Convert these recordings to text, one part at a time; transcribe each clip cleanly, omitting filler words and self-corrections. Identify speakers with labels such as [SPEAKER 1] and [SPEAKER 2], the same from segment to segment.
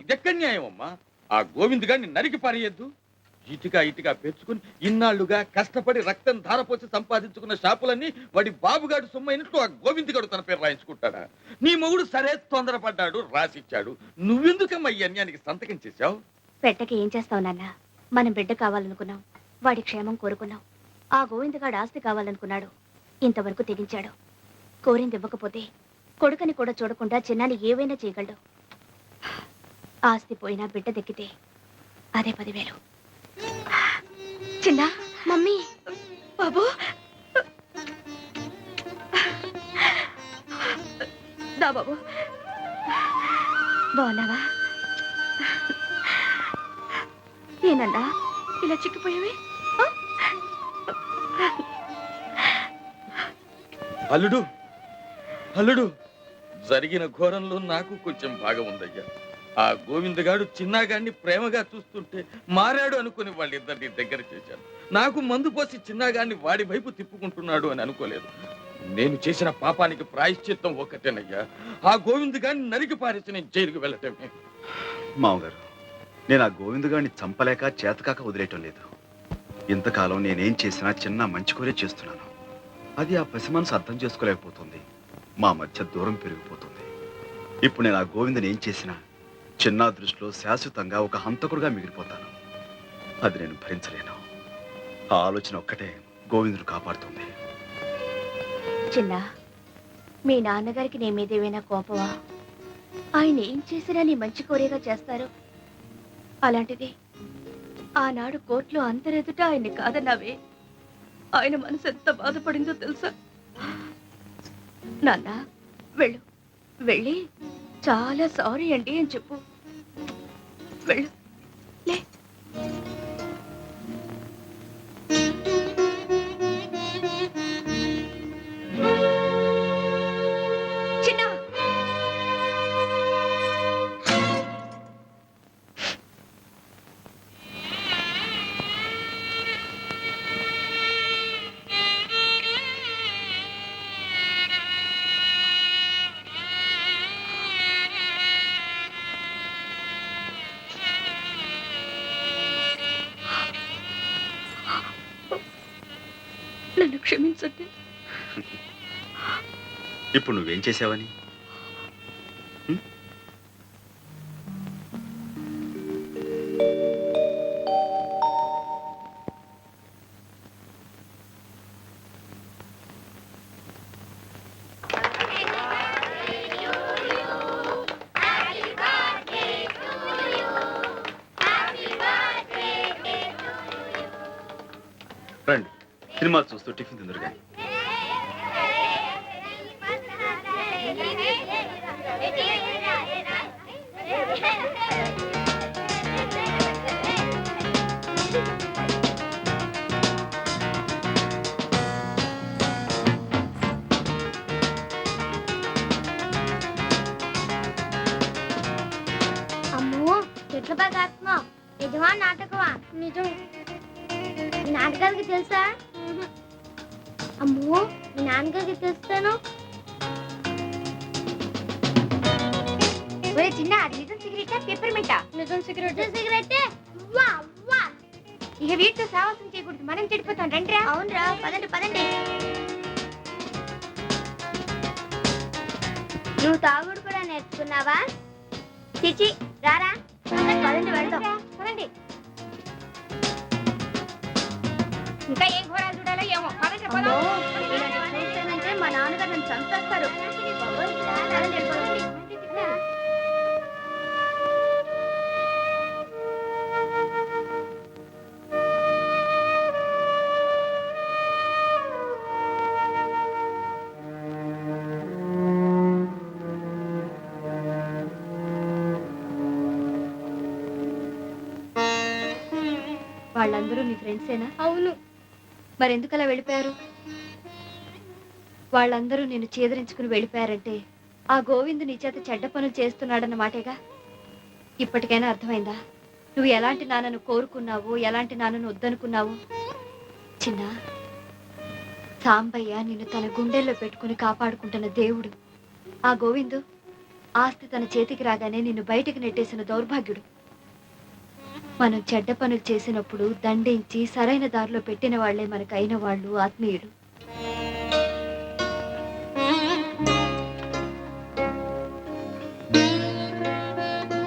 [SPEAKER 1] ఇదెక్కడ న్యాయం అమ్మా? ఆ గోవింద్ గారిని నరికి పారేయద్దు. ఇటుగా పెంచుకుని ఇన్నాళ్లుగా కష్టపడి రక్తం ధారపోసి సంపాదించుకున్న షాపులన్నీ వాడి బాబుగాడు సొమ్మైనట్టు ఆ గోవింద్ గారు తన పేరు రాయించుకుంటాడా? నీ మొగుడు సరే తొందరపడ్డాడు, రాసిచ్చాడు. నువ్వెందుకమ్మా ఈ అన్యానికి సంతకం చేశావు?
[SPEAKER 2] పెట్టకి ఏం చేస్తావు నాన్న? మనం బిడ్డ కావాలనుకున్నాం, వాడి క్షేమం కోరుకున్నాం. ఆ గోవిందగాడు ఆస్తి కావాలనుకున్నాడు, ఇంతవరకు తెగించాడు. కోరింది ఇవ్వకపోతే కొడుకని కూడా చూడకుండా చిన్నాన్ని ఏవైనా చేయగలడు. ఆస్తి పోయినా బిడ్డ దక్కితే అదే 10,000. చిన్న మమ్మీ బాబు దా బాబు, బాగున్నావా? ఏనన్నా ఇలా చిక్కిపోయావి?
[SPEAKER 1] అల్లుడు అల్లుడు, జరిగిన ఘోరంలో నాకు కొంచెం భాగం ఉందయ్యా. ఆ గోవిందగాడు చిన్నాగాడిని ప్రేమగా చూస్తుంటే మారాడు అనుకుని వాళ్ళిద్దరిని దగ్గర చేశాను. నాకు మందు పోసి చిన్నాగాడిని వాడి వైపు తిప్పుకుంటున్నాడు అని అనుకోలేదు. నేను చేసిన పాపానికి ప్రాయశ్చిత్తం ఒక్కటేనయ్యా, ఆ గోవిందగాడిని నరికి పారేసి నేను జైలుకు వెళ్ళటమే.
[SPEAKER 3] మామగారు, నేను ఆ గోవిందగాడిని చంపలేక చేతకాక వదిలేయటం లేదు. ఇంతకాలం నేనేం చేసినా చిన్న మంచి కోరే చేస్తున్నాను. అది ఆ పసి మనసు అర్థం చేసుకోలేకపోతుంది. మా మధ్య దూరం పెరిగిపోతుంది. ఇప్పుడు నేను ఆ గోవిందని ఏం చేసినా చిన్న దృష్టిలో శాశ్వతంగా ఒక హంతకుడుగా మిగిలిపోతాను. అది నేను భరించలేను. ఆ ఆలోచన ఒక్కటే గోవిందుడు కాపాడుతుంది.
[SPEAKER 2] చిన్న, మీ నాన్నగారికి నీ మీదేమైనా కోపమా? ఆయన ఏం చేసినా నీ మంచి కోరేగా చేస్తారు. అలాంటిది ఆనాడు కోర్టులో అందరెదుట ఆయన్ని కాదన్నావే. ఆయన మనసు ఎంత బాధపడిందో తెలుసా? నాన్న, వెళ్ళు, వెళ్ళి చాలా సారీ అండి అని చెప్పు. వెళ్ళు, లే. చిన్న, నన్ను క్షమించండి.
[SPEAKER 3] ఇప్పుడు నువ్వేం చేసావని? రండి, సినిమా చూస్తూ టిఫిన్ తిందురు కానీ.
[SPEAKER 4] అమ్మో, ఎట్లా బాగా ఆడుతున్నావు? నిజమా నాటకమా? నిజం. నాటకాలకి తెలుసా? అమ్మో, మీ నాన్నగారికి తెలుస్తాను. చిన్న, అది నిజం సిగరెట్టా పెప్పర్మెంటా? నిజం సిగరెట్. సిగరెట్టే. ఇక వీటితో సావాసం చేయకూడదు, మనం చెడిపోతాం. రండి. అవునరా, పదండి పదండి. నువ్వు తాగుడు కూడా నేర్చుకున్నావా? చిచి, రారా. పదండి వెళ్దాం. పదండి. ఇంకా ఏం ఘోరాలు చూడాలో ఏమో. మా నాన్నగారు నన్ను చంపేస్తారు.
[SPEAKER 2] వాళ్ళందరూ నీ ఫ్రెండ్సేనా?
[SPEAKER 4] అవును.
[SPEAKER 2] మరెందుకు అలా వెళ్ళిపోయారు? వాళ్ళందరూ నిన్ను చేదరించుకుని వెళ్ళిపోయారంటే ఆ గోవిందు నీ చేత చెడ్డ పనులు చేస్తున్నాడన్న మాటేగా. ఇప్పటికైనా అర్థమైందా? నువ్వు ఎలాంటి నాన్నను కోరుకున్నావు, ఎలాంటి నాన్నను వద్దనుకున్నావు. చిన్న సాంబయ్య నిన్ను తన గుండెల్లో పెట్టుకుని కాపాడుకుంటున్న దేవుడు. ఆ గోవిందు ఆస్తి తన చేతికి రాగానే నిన్ను బయటికి నెట్టేసిన దౌర్భాగ్యుడు. మనం చెడ్డ పనులు చేసినప్పుడు దండించి సరైన దారిలో పెట్టిన వాళ్లే మనకైన వాళ్ళు ఆత్మీయులు.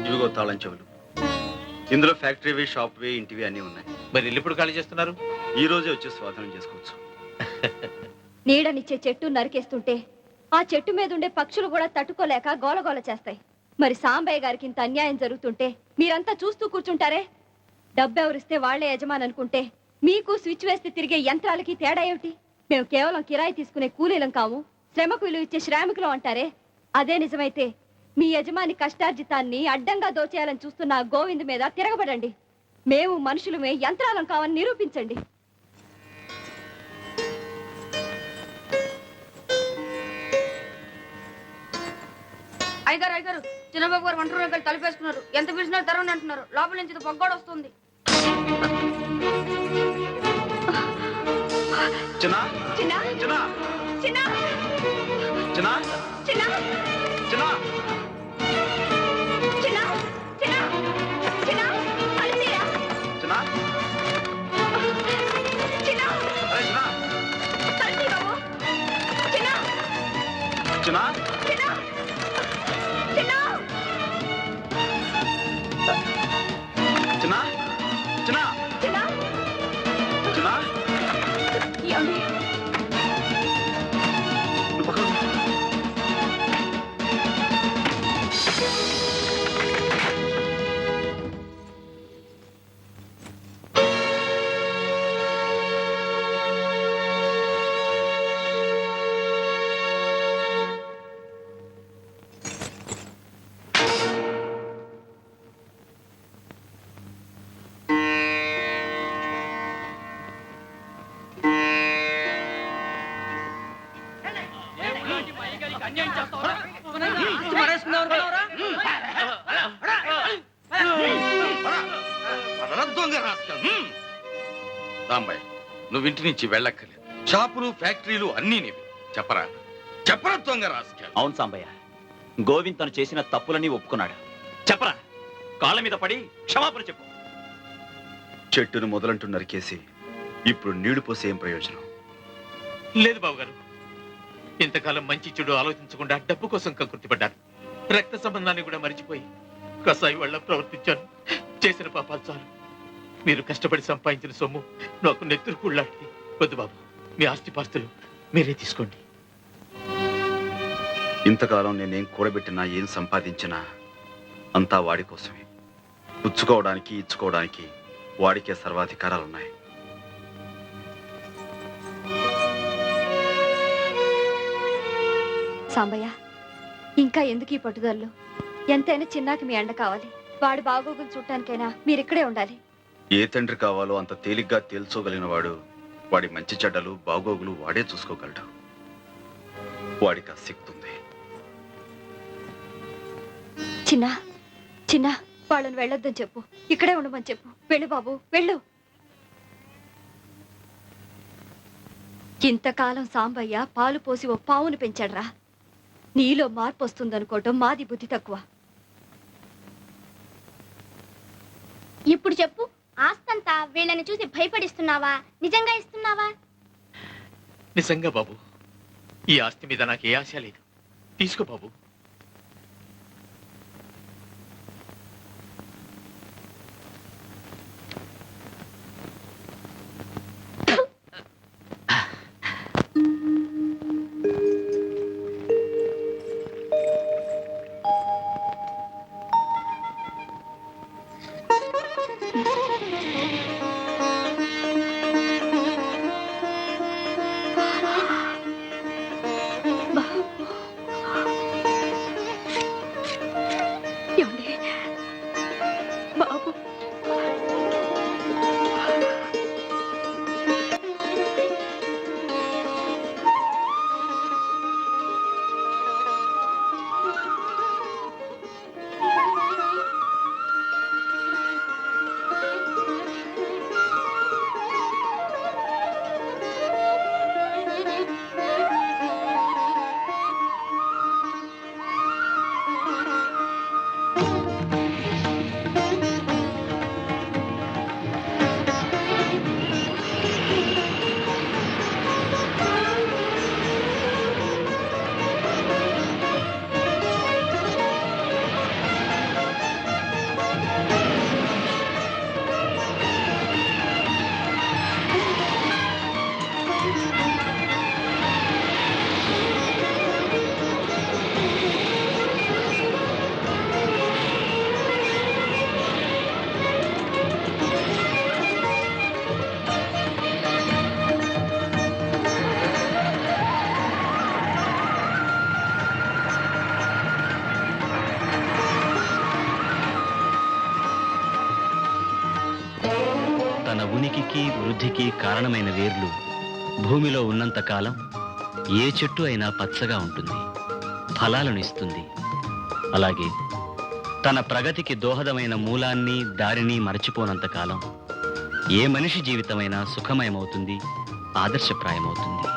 [SPEAKER 3] ఇవిగో తాళం చెవులు. ఇందులో ఫ్యాక్టరీవి, షాప్వి, ఇంటివి అన్నీ ఉన్నాయి.
[SPEAKER 5] మరి ఇల్లు ఇప్పుడు ఖాళీ చేస్తున్నారు?
[SPEAKER 3] ఈ రోజే వచ్చి స్వాధీనం చేసుకోవచ్చు.
[SPEAKER 2] నీడనిచ్చే చెట్టు నరికేస్తుంటే ఆ చెట్టు మీద ఉండే పక్షులు కూడా తట్టుకోలేక గోలగోల చేస్తాయి. మరి సాంబయ్య గారికి ఇంత అన్యాయం జరుగుతుంటే మీరంతా చూస్తూ కూర్చుంటారే? డబ్బెవరిస్తే వాళ్లే యజమాని అనుకుంటే మీకు స్విచ్ వేస్తే తిరిగే యంత్రాలకి తేడా ఏమిటి? మేము కేవలం కిరాయి తీసుకునే కూలీలం కాము, శ్రమకు విలువ ఇచ్చే శ్రామికులం అంటారే? అదే నిజమైతే మీ యజమాని కష్టార్జితాన్ని అడ్డంగా దోచేయాలని చూస్తున్న ఆ గోవింద్ మీద తిరగబడండి. మేము మనుషులమే, యంత్రాలం కావని నిరూపించండి.
[SPEAKER 6] అయ్యగారు అయ్యగారు, చిన్నబాబు గారు వంట రూమ్కి తలుపేసుకున్నారు. ఎంత పిలిచినా తెరవని అంటున్నారు. లోపల నుంచి పొగ్గోడు వస్తుంది.
[SPEAKER 3] చిన్నా
[SPEAKER 2] చిన్నా
[SPEAKER 3] చిన్నా
[SPEAKER 2] చిన్నా
[SPEAKER 3] చిన్నా
[SPEAKER 2] చిన్నా
[SPEAKER 3] చిన్నా
[SPEAKER 2] చిన్నా చిన్నా చిన్నా అలిసిరా
[SPEAKER 3] చిన్నా
[SPEAKER 2] చిన్నా
[SPEAKER 3] అరే చిన్నా
[SPEAKER 2] అలిసి బాబు చిన్నా
[SPEAKER 3] చిన్నా
[SPEAKER 2] చిన్నా చిన్నా
[SPEAKER 3] చిన్నా చిన్నా
[SPEAKER 2] చిన్నా
[SPEAKER 3] చిన్నా
[SPEAKER 2] ఏమండి?
[SPEAKER 3] నువ్వు పక్కన ఉండు.
[SPEAKER 1] దొంగ రాస్కల్. సాంబయ్య, నువ్వు ఇంటి నుంచి వెళ్ళక్కర్లేదు. షాపులు, ఫ్యాక్టరీలు అన్నీ నీవి. చెప్పరా చెప్పరా దొంగ రాస్కల్.
[SPEAKER 7] అవును సాంబయ్య, గోవింద్ తను చేసిన తప్పులని ఒప్పుకున్నాడు. చెప్పరా, కాళ్ళ మీద పడి క్షమాపణ చెప్పు.
[SPEAKER 3] చెట్టును మొదలంటూ నరికేసి ఇప్పుడు నీళ్లు పోసే ఏం ప్రయోజనం?
[SPEAKER 5] లేదు బావగారు, ఇంతకాలం మంచి చెడు ఆలోచించకుండా డబ్బు కోసం కకృతిపడ్డాను. రక్త సంబంధాన్ని కూడా మరిచిపోయి కసాయి వాళ్ళ ప్రవర్తించాను. చేసిన పాపాలు చాలు. మీరు కష్టపడి సంపాదించిన సొమ్ము నాకు నెత్తురు కూళ్ళాంటిది. వద్దు బాబు, మీ ఆస్తిపాస్తులు మీరే తీసుకోండి.
[SPEAKER 3] ఇంతకాలం నేనేం కూడబెట్టినా, ఏం సంపాదించినా అంతా వాడి కోసమే. పుచ్చుకోవడానికి, ఇచ్చుకోవడానికి వాడికే సర్వాధికారాలున్నాయి.
[SPEAKER 2] సాంబయ్య, ఇంకా ఎందుకు ఈ పట్టుదలలు? ఎంతైనా చిన్నాకి మీ అండ కావాలి. వాడి బాగోగులు చూడటానికైనా మీరిక్కడే ఉండాలి.
[SPEAKER 3] ఏ తండ్రి కావాలో అంత తేలిగ్గా తేల్చోగలిగిన వాడు వాడి మంచి చెడ్డలు, బాగోగులు వాడే చూసుకోగలడు. వాడికి ఆ శక్తి ఉంది.
[SPEAKER 2] చిన్నా చిన్నా, వాళ్ళని వెళ్ళొద్దని చెప్పు. ఇక్కడే ఉండమని చెప్పు. వెళ్ళు బాబు, వెళ్ళు. ఇంతకాలం సాంబయ్య పాలు పోసి ఓ పావును పెంచాడ్రా. నీలో మార్పు వస్తుందనుకోవటం మాది బుద్ధి తక్కువ.
[SPEAKER 4] ఇప్పుడు చెప్పు, ఆస్తంతా వీళ్ళని చూసి భయపడిస్తున్నావా, నిజంగా ఇస్తున్నావా?
[SPEAKER 5] నిజంగా బాబు, ఈ ఆస్తి మీద నాకు ఏ ఆశ లేదు. తీసుకో బాబు.
[SPEAKER 8] ఉనికికి వృద్ధికి కారణమైన వేర్లు భూమిలో ఉన్నంత కాలం ఏ చెట్టు అయినా పచ్చగా ఉంటుంది, ఫలాలను ఇస్తుంది. అలాగే తన ప్రగతికి దోహదమైన మూలాన్ని దారిని మరచిపోనంత కాలం ఏ మనిషి జీవితమైనా సుఖమయమవుతుంది, ఆదర్శప్రాయమవుతుంది.